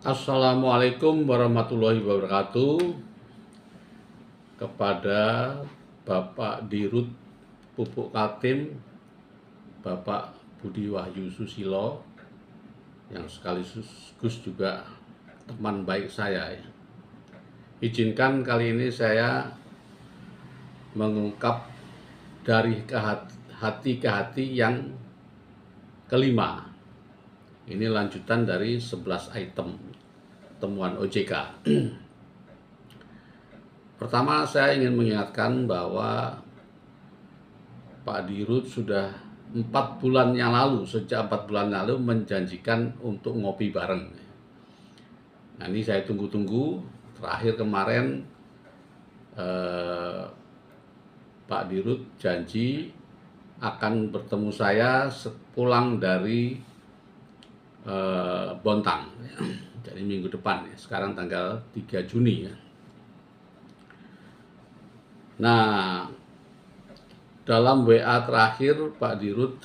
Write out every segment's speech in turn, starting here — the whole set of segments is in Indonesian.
Assalamualaikum warahmatullahi wabarakatuh kepada Bapak Dirut Pupuk Kaltim, Bapak Budi Wahyu Susilo, yang sekaligus juga teman baik saya. Izinkan kali ini saya mengungkap dari hati ke hati yang kelima. Ini lanjutan dari 11 item temuan OJK. Pertama, saya ingin mengingatkan bahwa Pak Dirut sudah 4 bulan yang lalu, sejak 4 bulan lalu menjanjikan untuk ngopi bareng. Nah, ini saya tunggu-tunggu. Terakhir kemarin Pak Dirut janji akan bertemu saya sepulang dari Bontang. Jadi minggu depan, sekarang tanggal 3 Juni. Nah, dalam WA terakhir Pak Dirut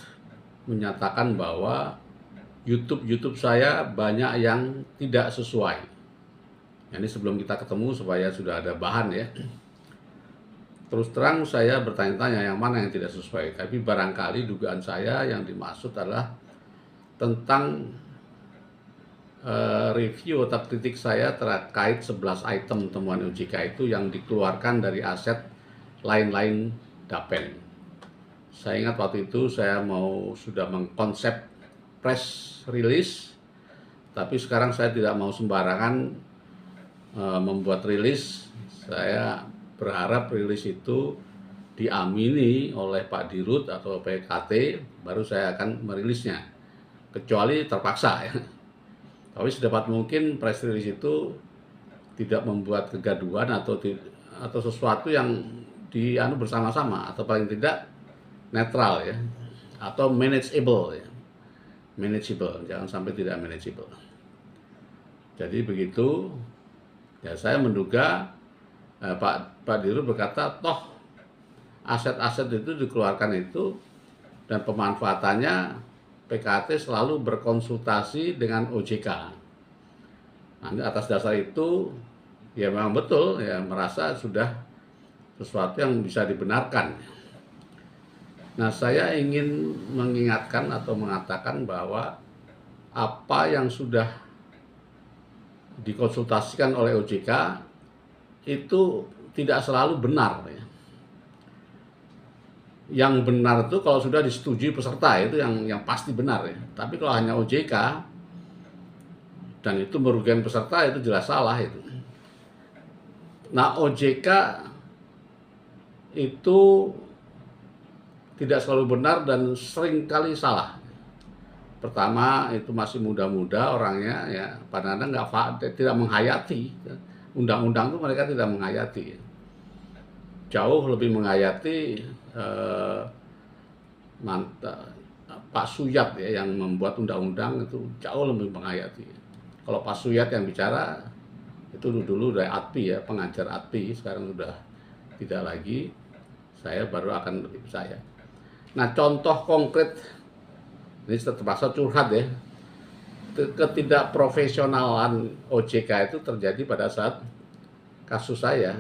menyatakan bahwa YouTube saya banyak yang tidak sesuai. Ini sebelum kita ketemu supaya sudah ada bahan ya. Terus terang saya bertanya-tanya yang mana yang tidak sesuai. Tapi barangkali dugaan saya yang dimaksud adalah tentang review atau kritik saya terkait 11 item temuan OJK itu yang dikeluarkan dari aset lain-lain Dapen. Saya ingat waktu itu saya sudah mengkonsep press release, tapi sekarang saya tidak mau sembarangan membuat rilis. Saya berharap rilis itu diamini oleh Pak Dirut atau PKT, baru saya akan merilisnya, kecuali terpaksa ya. Tapi sedapat mungkin press release itu tidak membuat kegaduhan atau sesuatu yang bersama-sama, atau paling tidak netral ya, atau manageable ya. Manageable, jangan sampai tidak manageable. Jadi begitu ya, saya menduga Pak Dirut berkata toh aset-aset itu dikeluarkan itu dan pemanfaatannya PKT selalu berkonsultasi dengan OJK. Nah, atas dasar itu ya memang betul ya, merasa sudah sesuatu yang bisa dibenarkan. Nah, saya ingin mengingatkan atau mengatakan bahwa apa yang sudah dikonsultasikan oleh OJK itu tidak selalu benar ya. Yang benar itu kalau sudah disetujui peserta, itu yang pasti benar ya. Tapi kalau hanya OJK dan itu merugikan peserta, itu jelas salah itu. Nah, OJK itu tidak selalu benar dan seringkali salah. Pertama, itu masih muda-muda orangnya ya, padahal tidak menghayati undang-undang itu, mereka tidak menghayati. Jauh lebih menghayati Pak Suyat ya, yang membuat undang-undang itu jauh lebih menghayati. Kalau Pak Suyat yang bicara itu dulu dari ATPI ya, pengajar ATPI, sekarang sudah tidak lagi. Saya baru akan lebih percaya. Nah, contoh konkret ini terpaksa curhat ya, ketidakprofesionalan OJK itu terjadi pada saat kasus saya.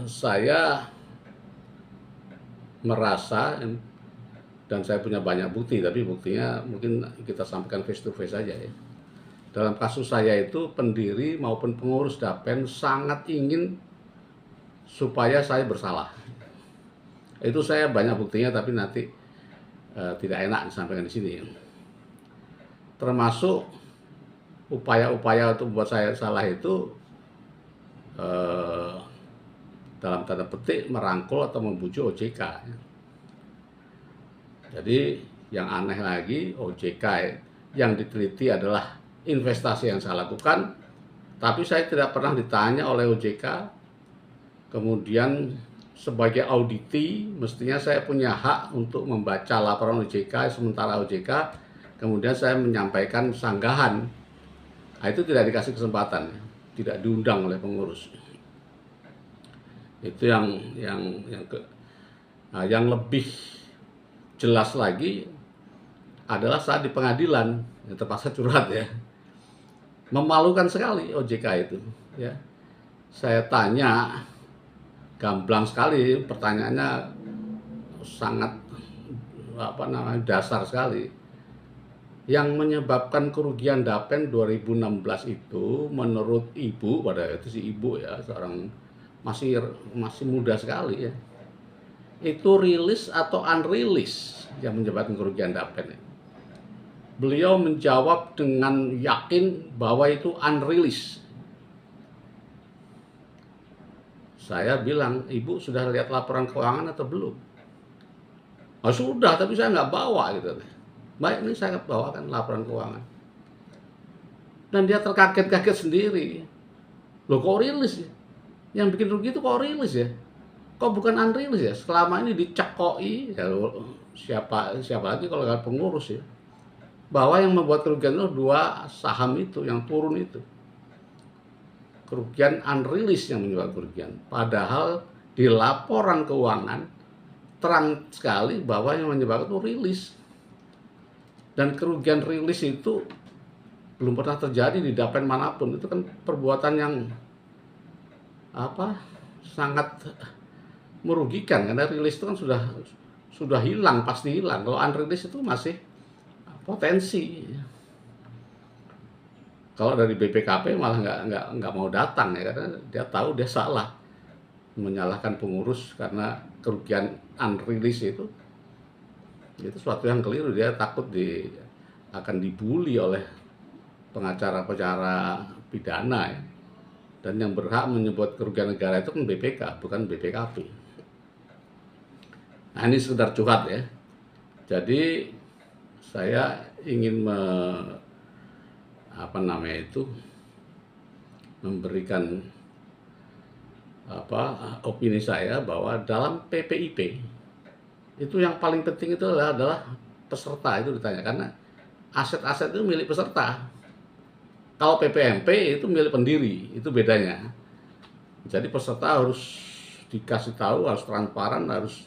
Saya merasa, dan saya punya banyak bukti, tapi buktinya mungkin kita sampaikan face to face saja ya. Dalam kasus saya itu pendiri maupun pengurus Dapen sangat ingin supaya saya bersalah. Itu saya banyak buktinya, tapi nanti tidak enak disampaikan di sini. Termasuk upaya-upaya untuk membuat saya salah itu dalam tanda petik merangkul atau membujuk OJK. Jadi yang aneh lagi, OJK yang diteliti adalah investasi yang saya lakukan, tapi saya tidak pernah ditanya oleh OJK. Kemudian sebagai auditi, mestinya saya punya hak untuk membaca laporan OJK, sementara OJK kemudian saya menyampaikan sanggahan. Nah, itu tidak dikasih kesempatan, tidak diundang oleh pengurus. Itu yang lebih jelas lagi adalah saat di pengadilan, yang terpaksa curhat ya. Memalukan sekali OJK itu ya. Saya tanya, gamblang sekali pertanyaannya, sangat dasar sekali. Yang menyebabkan kerugian Dapen 2016 itu menurut ibu, pada itu si ibu ya, seorang masih muda sekali ya, itu rilis atau unrilis yang menyebabkan kerugian Dapen. Beliau menjawab dengan yakin bahwa itu unrilis. Saya bilang, ibu sudah lihat laporan keuangan atau belum? Oh sudah, tapi saya nggak bawa gitu. Baik, ini saya bawakan laporan keuangan. Dan dia terkaget-kaget sendiri. Loh kok rilis ya? Yang bikin rugi itu kok rilis ya? Kok bukan unrilis ya? Selama ini dicekoi, ya, siapa lagi kalau nggak pengurus ya? Bahwa yang membuat kerugian itu 2 saham itu yang turun itu. Kerugian unrilis yang menyebabkan kerugian. Padahal di laporan keuangan terang sekali bahwa yang menyebabkan itu rilis. Dan kerugian rilis itu belum pernah terjadi di Dapen manapun. Itu kan perbuatan yang sangat merugikan, karena rilis itu kan sudah hilang, pasti hilang. Kalau unrilis itu masih potensi. Kalau dari BPKP malah nggak mau datang ya, karena dia tahu dia salah, menyalahkan pengurus karena kerugian unrilis itu suatu yang keliru. Dia takut akan dibully oleh pengacara-pengacara pidana ya. Dan yang berhak menyebut kerugian negara itu kan BPK, bukan BPKP. Nah ini sekedar curhat ya. Jadi saya ingin memberikan opini saya bahwa dalam PPIP itu yang paling penting itu adalah peserta itu ditanya, karena aset-aset itu milik peserta. Kalau PPMP itu milik pendiri, itu bedanya. Jadi peserta harus dikasih tahu, harus transparan, harus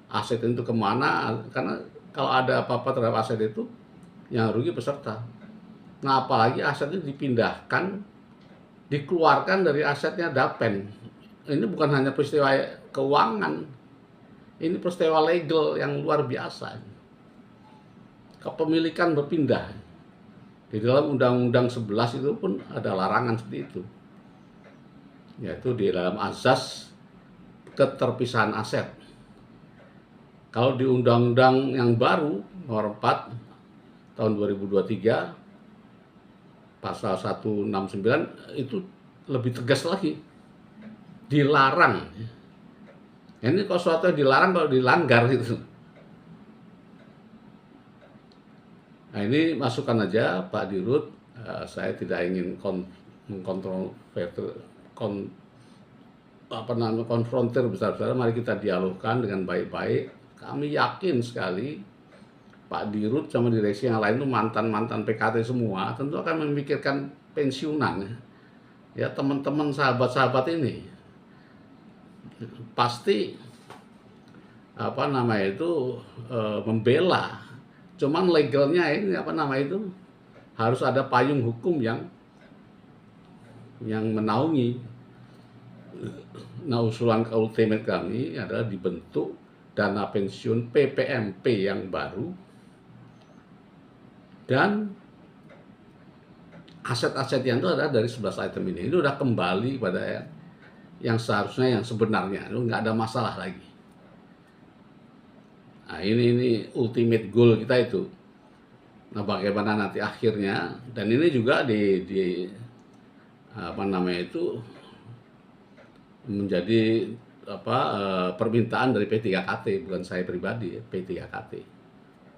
aset itu kemana, karena kalau ada apa-apa terhadap aset itu yang rugi peserta. Nah apalagi aset itu dipindahkan, dikeluarkan dari asetnya Dapen. Ini bukan hanya peristiwa keuangan, ini peristiwa legal yang luar biasa. Kepemilikan berpindah. Di dalam Undang-Undang 11 itu pun ada larangan seperti itu. Yaitu di dalam azas keterpisahan aset. Kalau di Undang-Undang yang baru, nomor 4 tahun 2023, pasal 169 itu lebih tegas lagi. Dilarang. Ini kalau suatu yang dilarang, kalau dilanggar itu. Nah ini masukan aja Pak Dirut, saya tidak ingin konfrontir besar-besaran. Mari kita dialogkan dengan baik-baik. Kami yakin sekali Pak Dirut sama direksi yang lain itu mantan-mantan PKT semua, tentu akan memikirkan pensiunan. Ya teman-teman, sahabat-sahabat ini pasti membela. Cuman legalnya ini harus ada payung hukum yang menaungi. Nah usulan ultimate kami adalah dibentuk dana pensiun PPMP yang baru, dan aset-aset yang itu adalah dari 11 item ini udah kembali pada yang seharusnya, yang sebenarnya, itu nggak ada masalah lagi. Nah ini ultimate goal kita itu. Nah bagaimana nanti akhirnya, dan ini juga menjadi permintaan dari P3KT, bukan saya pribadi ya, P3KT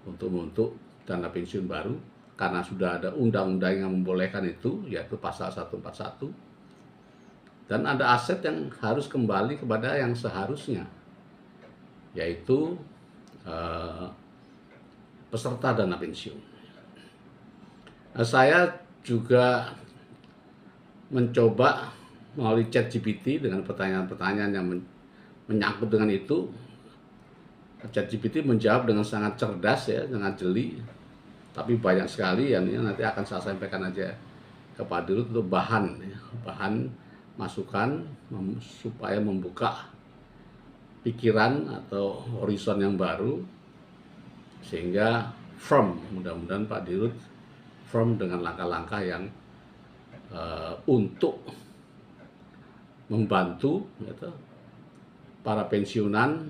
untuk dana pensiun baru, karena sudah ada undang-undang yang membolehkan itu, yaitu pasal 141, dan ada aset yang harus kembali kepada yang seharusnya, yaitu peserta dana pensiun. Nah, saya juga mencoba melalui ChatGPT dengan pertanyaan-pertanyaan yang menyangkut dengan itu. ChatGPT menjawab dengan sangat cerdas ya, sangat jeli. tapi banyak sekali yang nanti akan saya sampaikan aja ke Pak Dirut untuk bahan masukan supaya membuka pikiran atau horizon yang baru, sehingga firm, mudah-mudahan Pak Dirut firm dengan langkah-langkah yang untuk membantu gitu, para pensiunan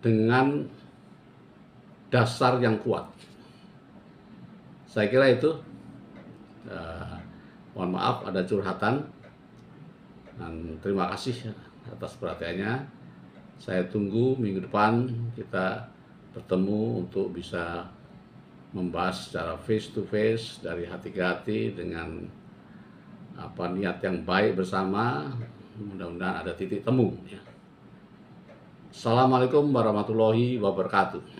dengan dasar yang kuat. Saya kira itu. Mohon maaf ada curhatan, dan terima kasih atas perhatiannya. Saya tunggu minggu depan kita bertemu untuk bisa membahas secara face to face, dari hati ke hati, dengan niat yang baik bersama. Mudah-mudahan ada titik temu ya. Assalamualaikum warahmatullahi wabarakatuh.